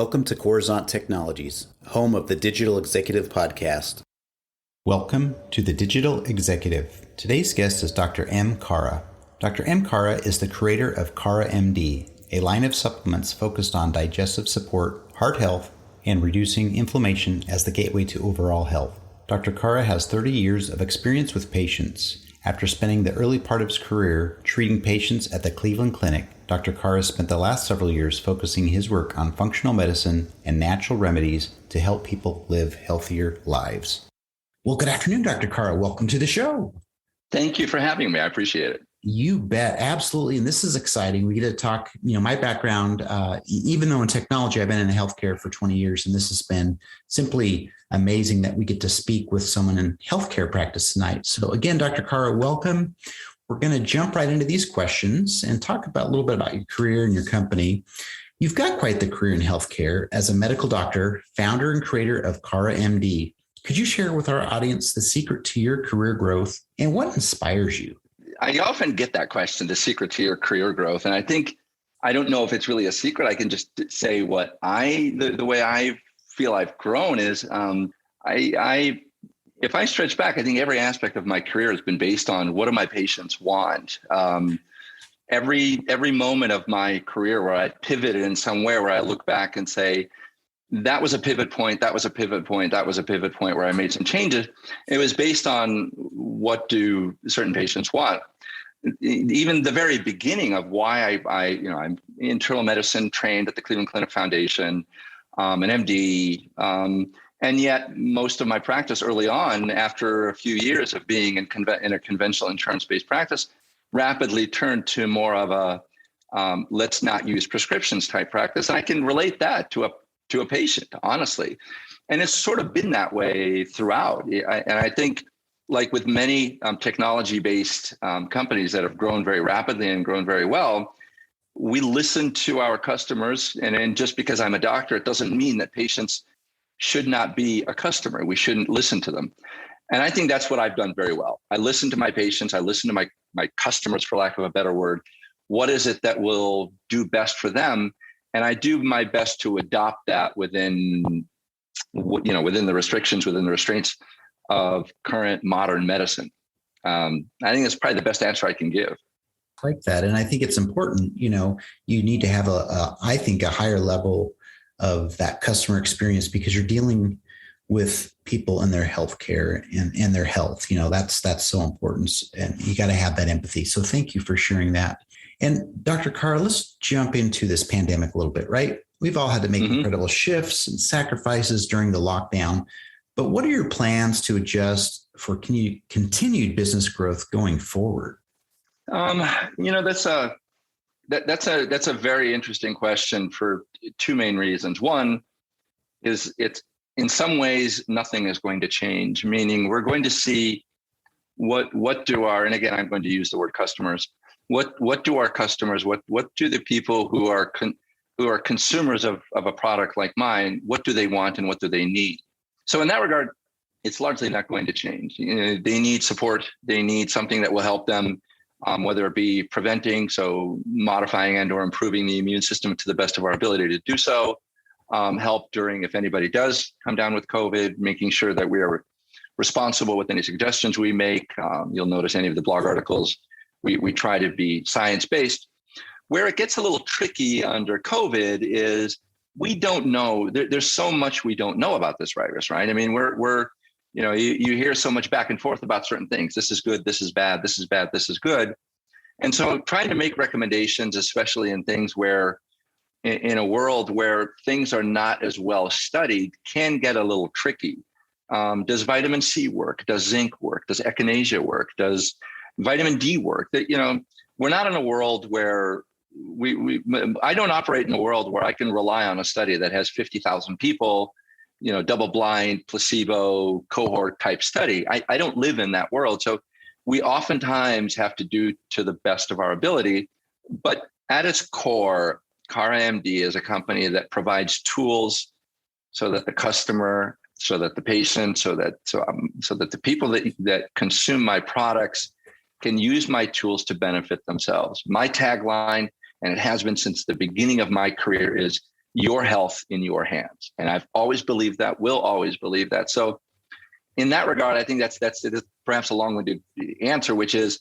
Welcome to Coruzant Technologies, home of the Digital Executive Podcast. Welcome to the Digital Executive. Today's guest is Dr. M. Kara. Dr. M. Kara is the creator of KaraMD, a line of supplements focused on digestive support, heart health, and reducing inflammation as the gateway to overall health. Dr. Kara has 30 years of experience with patients. After spending the early part of his career treating patients at the Cleveland Clinic, Dr. Kara spent the last several years focusing his work on functional medicine and natural remedies to help people live healthier lives. Well, good afternoon, Dr. Kara. Welcome to the show. Thank you for having me. I appreciate it. You bet. Absolutely. And this is exciting. We get to talk, my background, even though in technology, I've been in healthcare for 20 years, and this has been simply amazing that we get to speak with someone in healthcare practice tonight. So again, Dr. Kara, welcome. We're going to jump right into these questions and talk about a little bit about your career and your company. You've got quite the career in healthcare as a medical doctor, founder and creator of KaraMD. Could you share with our audience the secret to your career growth and what inspires you? I often get that question, the secret to your career growth. And I don't know if it's really a secret. I can just say what the way I feel I've grown is if I stretch back, I think every aspect of my career has been based on what do my patients want. Every moment of my career where I pivoted in somewhere where I look back and say, that was a pivot point, that was a pivot point, that was a pivot point where I made some changes. It was based on what do certain patients want. Even the very beginning of why I'm internal medicine trained at the Cleveland Clinic Foundation, an MD, and yet most of my practice early on, after a few years of being in a conventional insurance-based practice, rapidly turned to more of a let's not use prescriptions type practice. And I can relate that to a patient, honestly. And it's sort of been that way throughout. And I think, like with many technology-based companies that have grown very rapidly and grown very well, we listen to our customers. And just because I'm a doctor, it doesn't mean that patients should not be a customer. We shouldn't listen to them. And I think that's what I've done very well. I listen to my patients. I listen to my customers, for lack of a better word. What is it that will do best for them? And I do my best to adopt that within the restrictions, within the restraints of current modern medicine. I think that's probably the best answer I can give. Like that. And I think it's important, you need to have a higher level of that customer experience because you're dealing with people and their healthcare and their health. That's so important. And you got to have that empathy. So thank you for sharing that. And Dr. Kara, let's jump into this pandemic a little bit, right? We've all had to make incredible shifts and sacrifices during the lockdown. But what are your plans to adjust for continued business growth going forward? That's a very interesting question for two main reasons. One is it's in some ways nothing is going to change, meaning we're going to see what do our, and again I'm going to use the word customers. What do our customers, what do the people who are consumers of a product like mine, what do they want and what do they need? So in that regard, it's largely not going to change. They need support. They need something that will help them, whether it be preventing, so modifying and or improving the immune system to the best of our ability to do so, help during, if anybody does come down with COVID, making sure that we are responsible with any suggestions we make. You'll notice any of the blog articles, we try to be science-based. Where it gets a little tricky under COVID is we don't know. There's so much we don't know about this virus, right? I mean, you hear so much back and forth about certain things. This is good, this is bad, this is bad, this is good. And so trying to make recommendations, especially in things where, in a world where things are not as well studied, can get a little tricky. Does vitamin C work? Does zinc work? Does echinacea work? Does vitamin D work? We're not in a world where I don't operate in a world where I can rely on a study that has 50,000 people, double blind, placebo, cohort type study. I don't live in that world. So we oftentimes have to do to the best of our ability. But at its core, KaraMD is a company that provides tools so that the customer, so that the patient, so that the people that consume my products can use my tools to benefit themselves. My tagline, and it has been since the beginning of my career, is your health in your hands. And I've always believed that, will always believe that. So in that regard, I think that's perhaps a long-winded answer, which is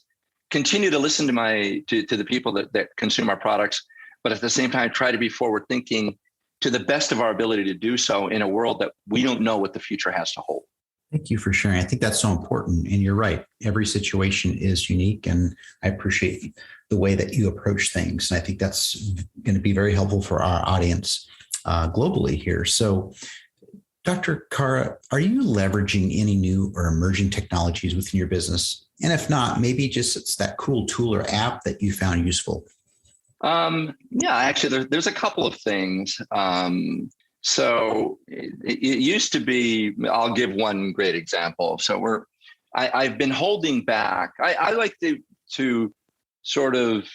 continue to listen to the people that consume our products, but at the same time, try to be forward thinking to the best of our ability to do so in a world that we don't know what the future has to hold. Thank you for sharing. I think that's so important. And you're right. Every situation is unique. And I appreciate the way that you approach things. And I think that's going to be very helpful for our audience globally here. So, Dr. Kara, are you leveraging any new or emerging technologies within your business? And if not, maybe just it's that cool tool or app that you found useful. Yeah, actually, there's a couple of things. So it used to be, I'll give one great example. So I've been holding back. I like to sort of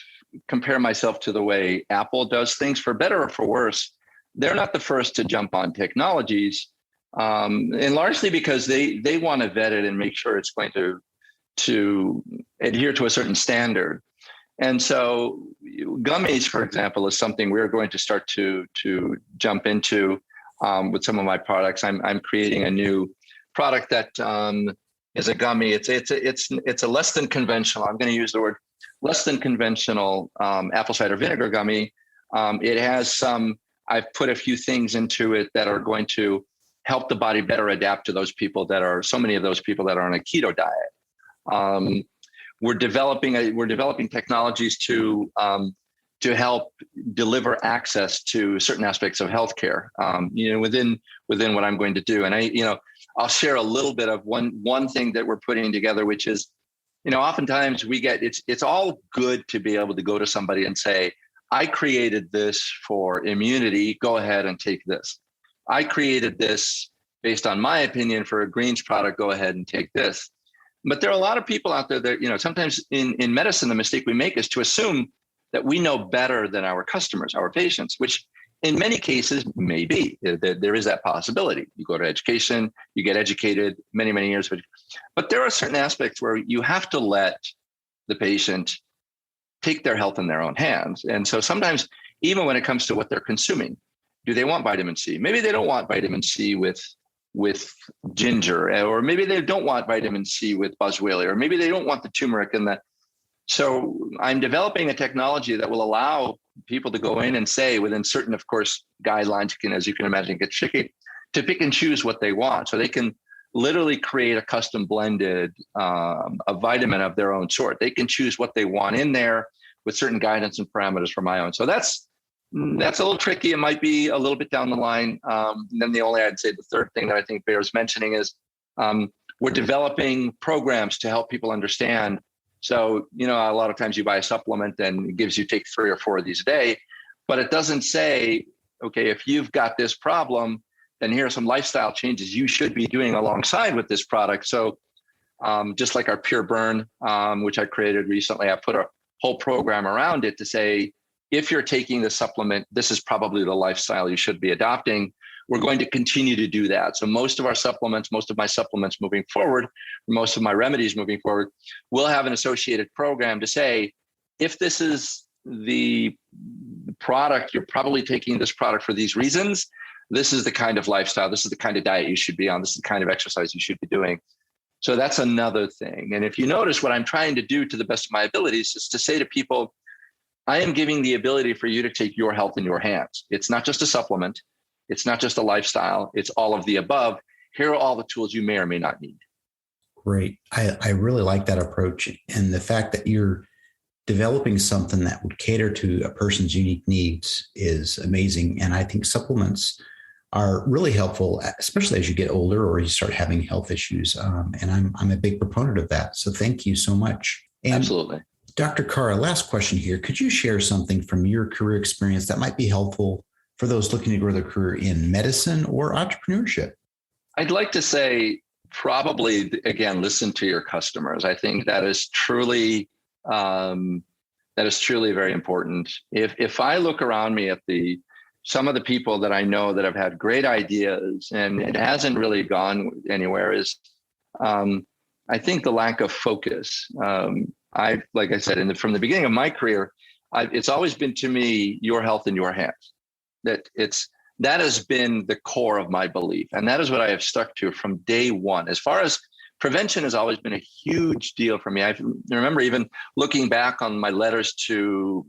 compare myself to the way Apple does things, for better or for worse. They're not the first to jump on technologies, and largely because they want to vet it and make sure it's going to adhere to a certain standard. And so gummies, for example, is something we're going to start to jump into with some of my products. I'm creating a new product that is a gummy. It's a less than conventional. I'm going to use the word less than conventional apple cider vinegar gummy. It has I've put a few things into it that are going to help the body better adapt to so many of those people that are on a keto diet. We're developing technologies to help deliver access to certain aspects of healthcare, within what I'm going to do. And I'll share a little bit of one thing that we're putting together, which is, oftentimes we get, it's all good to be able to go to somebody and say, I created this for immunity, go ahead and take this. I created this based on my opinion for a greens product, go ahead and take this. But there are a lot of people out there that, sometimes in medicine, the mistake we make is to assume that we know better than our customers, our patients, which in many cases may be. There is that possibility. You go to education, you get educated many, many years. But there are certain aspects where you have to let the patient take their health in their own hands. And so sometimes, even when it comes to what they're consuming, do they want vitamin C? Maybe they don't want vitamin C with ginger, or maybe they don't want vitamin C with boswellia, or maybe they don't want the turmeric and that. So I'm developing a technology that will allow people to go in and say, within certain, of course, guidelines, as you can imagine, get tricky, to pick and choose what they want. So they can literally create a custom blended a vitamin of their own sort. They can choose what they want in there with certain guidance and parameters for my own. So that's a little tricky. It might be a little bit down the line. And then I'd say the third thing that I think bears mentioning is we're developing programs to help people understand. So, a lot of times you buy a supplement and it gives you take 3 or 4 of these a day, but it doesn't say, okay, if you've got this problem, then here are some lifestyle changes you should be doing alongside with this product. So just like our Pure Burn, which I created recently, I put a whole program around it to say, if you're taking the supplement, this is probably the lifestyle you should be adopting. We're going to continue to do that. So most of my supplements moving forward, most of my remedies moving forward, will have an associated program to say, if this is the product, you're probably taking this product for these reasons. This is the kind of lifestyle, this is the kind of diet you should be on, this is the kind of exercise you should be doing. So that's another thing. And if you notice, what I'm trying to do to the best of my abilities is to say to people, I am giving the ability for you to take your health in your hands. It's not just a supplement. It's not just a lifestyle. It's all of the above. Here are all the tools you may or may not need. Great. I really like that approach. And the fact that you're developing something that would cater to a person's unique needs is amazing. And I think supplements are really helpful, especially as you get older or you start having health issues. And I'm a big proponent of that. So thank you so much. And absolutely. Dr. Kara, last question here. Could you share something from your career experience that might be helpful for those looking to grow their career in medicine or entrepreneurship? I'd like to say probably, again, listen to your customers. I think that is truly very important. If I look around me at some of the people that I know that have had great ideas and it hasn't really gone anywhere, is I think the lack of focus. Like I said, from the beginning of my career, it's always been to me, your health in your hands. That it's that has been the core of my belief. And that is what I have stuck to from day one. As far as prevention has always been a huge deal for me. I remember even looking back on my letters to,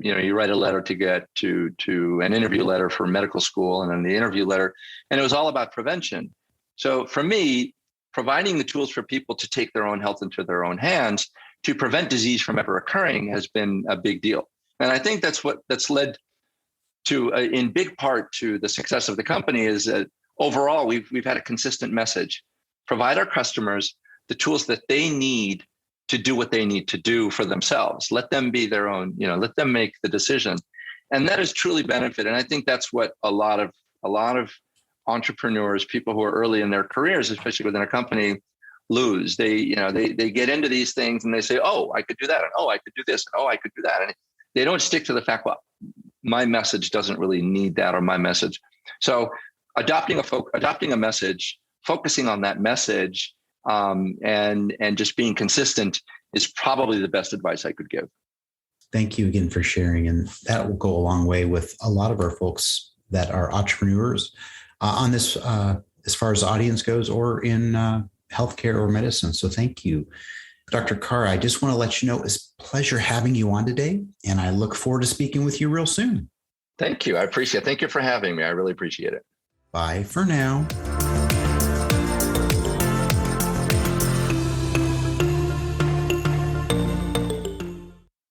you write a letter to get to an interview letter for medical school, and then the interview letter, and it was all about prevention. So for me, providing the tools for people to take their own health into their own hands to prevent disease from ever occurring has been a big deal. And I think that's led to, in big part, to the success of the company, is that overall we've had a consistent message: provide our customers the tools that they need to do what they need to do for themselves. Let them be their own, let them make the decision. And that has truly benefited. And I think that's what a lot of entrepreneurs, people who are early in their careers, especially within a company, lose. They get into these things and they say, oh, I could do that. And oh, I could do this. And oh, I could do that. And they don't stick to the fact, well, my message doesn't really need that, or my message. So adopting a message, focusing on that message, and just being consistent is probably the best advice I could give. Thank you again for sharing. And that will go a long way with a lot of our folks that are entrepreneurs on this, as far as the audience goes, or in healthcare or medicine. So thank you. Dr. Kara, I just want to let you know it's a pleasure having you on today, and I look forward to speaking with you real soon. Thank you. I appreciate it. Thank you for having me. I really appreciate it. Bye for now.